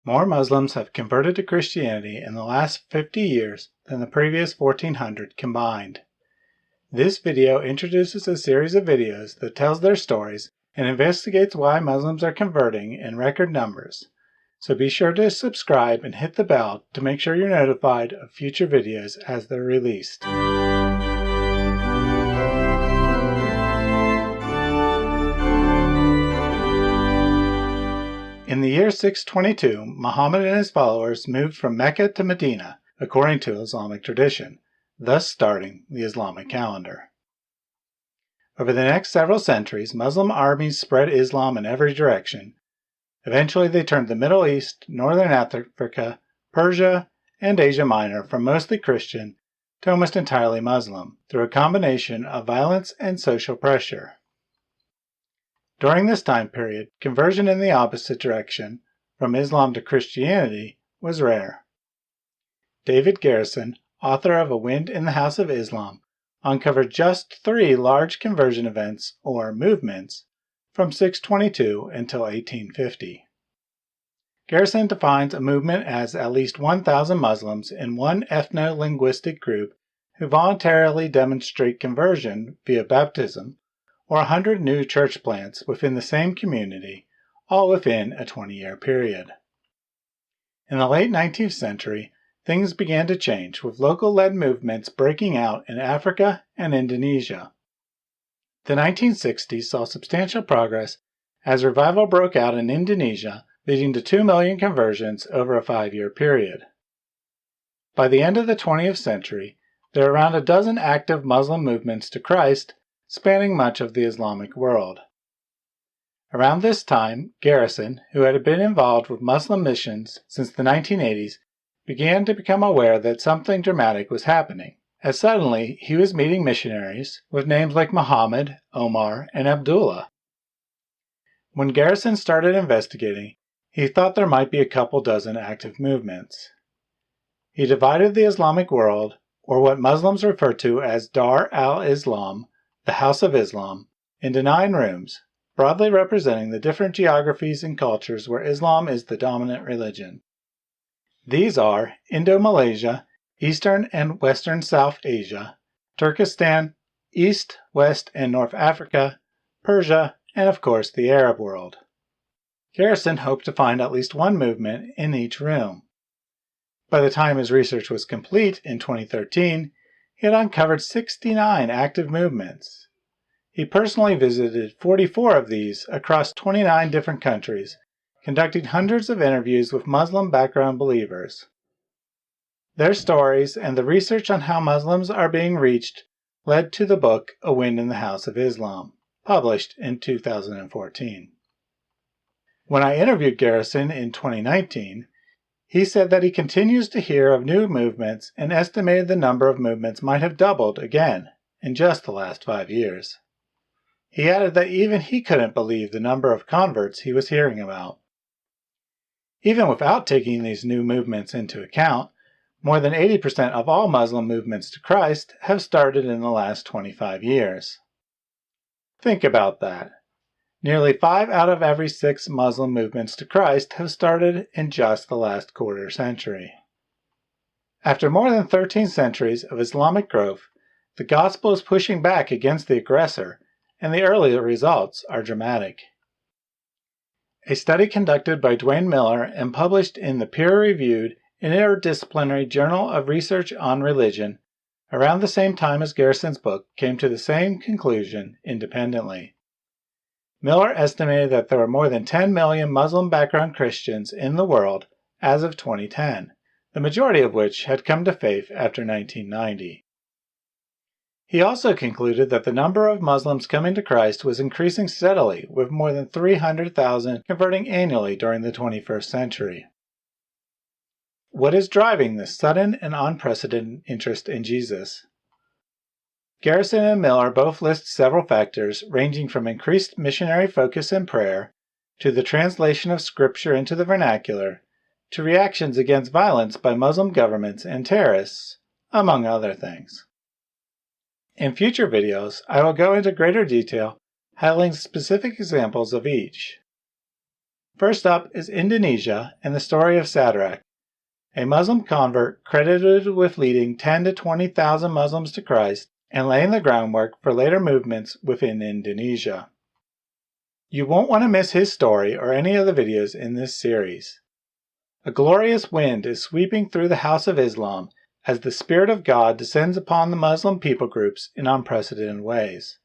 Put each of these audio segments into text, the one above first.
More Muslims have converted to Christianity in the last 50 years than the previous 1,400 combined. This video introduces a series of videos that tells their stories and investigates why Muslims are converting in record numbers. So be sure to subscribe and hit the bell to make sure you're notified of future videos as they're released. In the year 622, Muhammad and his followers moved from Mecca to Medina, according to Islamic tradition, thus starting the Islamic calendar. Over the next several centuries, Muslim armies spread Islam in every direction. Eventually they turned the Middle East, Northern Africa, Persia, and Asia Minor from mostly Christian to almost entirely Muslim, through a combination of violence and social pressure. During this time period, conversion in the opposite direction, from Islam to Christianity, was rare. David Garrison, author of A Wind in the House of Islam, uncovered just 3 large conversion events, or movements, from 622 until 1850. Garrison defines a movement as at least 1,000 Muslims in one ethno-linguistic group who voluntarily demonstrate conversion via baptism, or 100 new church plants within the same community, all within a 20-year period. In the late 19th century, things began to change, with local-led movements breaking out in Africa and Indonesia. The 1960s saw substantial progress as revival broke out in Indonesia, leading to 2 million conversions over a 5-year period. By the end of the 20th century, there are around a dozen active Muslim movements to Christ, spanning much of the Islamic world. Around this time, Garrison, who had been involved with Muslim missions since the 1980s, began to become aware that something dramatic was happening, as suddenly he was meeting missionaries with names like Muhammad, Omar, and Abdullah. When Garrison started investigating, he thought there might be a couple dozen active movements. He divided the Islamic world, or what Muslims refer to as Dar al-Islam, the House of Islam, into 9 rooms, broadly representing the different geographies and cultures where Islam is the dominant religion. These are Indo-Malaysia, Eastern and Western South Asia, Turkestan, East, West, and North Africa, Persia, and of course the Arab world. Garrison hoped to find at least one movement in each room. By the time his research was complete in 2013, he had uncovered 69 active movements. He personally visited 44 of these across 29 different countries, conducting hundreds of interviews with Muslim background believers. Their stories and the research on how Muslims are being reached led to the book A Wind in the House of Islam, published in 2014. When I interviewed Garrison in 2019, he said that he continues to hear of new movements and estimated the number of movements might have doubled again in just the last 5 years. He added that even he couldn't believe the number of converts he was hearing about. Even without taking these new movements into account, more than 80% of all Muslim movements to Christ have started in the last 25 years. Think about that. Nearly 5 out of every 6 Muslim movements to Christ have started in just the last quarter century. After more than 13 centuries of Islamic growth, the gospel is pushing back against the aggressor, and the early results are dramatic. A study conducted by Dwayne Miller and published in the peer-reviewed Interdisciplinary Journal of Research on Religion around the same time as Garrison's book came to the same conclusion independently. Miller estimated that there were more than 10 million Muslim background Christians in the world as of 2010, the majority of which had come to faith after 1990. He also concluded that the number of Muslims coming to Christ was increasing steadily, with more than 300,000 converting annually during the 21st century. What is driving this sudden and unprecedented interest in Jesus? Garrison and Miller both list several factors ranging from increased missionary focus and prayer, to the translation of scripture into the vernacular, to reactions against violence by Muslim governments and terrorists, among other things. In future videos, I will go into greater detail, highlighting specific examples of each. First up is Indonesia and the story of Sadrach, a Muslim convert credited with leading 10 to 20,000 Muslims to Christ and laying the groundwork for later movements within Indonesia. You won't want to miss his story or any of the videos in this series. A glorious wind is sweeping through the House of Islam as the Spirit of God descends upon the Muslim people groups in unprecedented ways.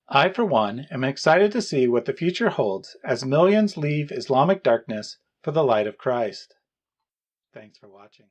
I, for one, am excited to see what the future holds as millions leave Islamic darkness for the light of Christ. Thanks for watching.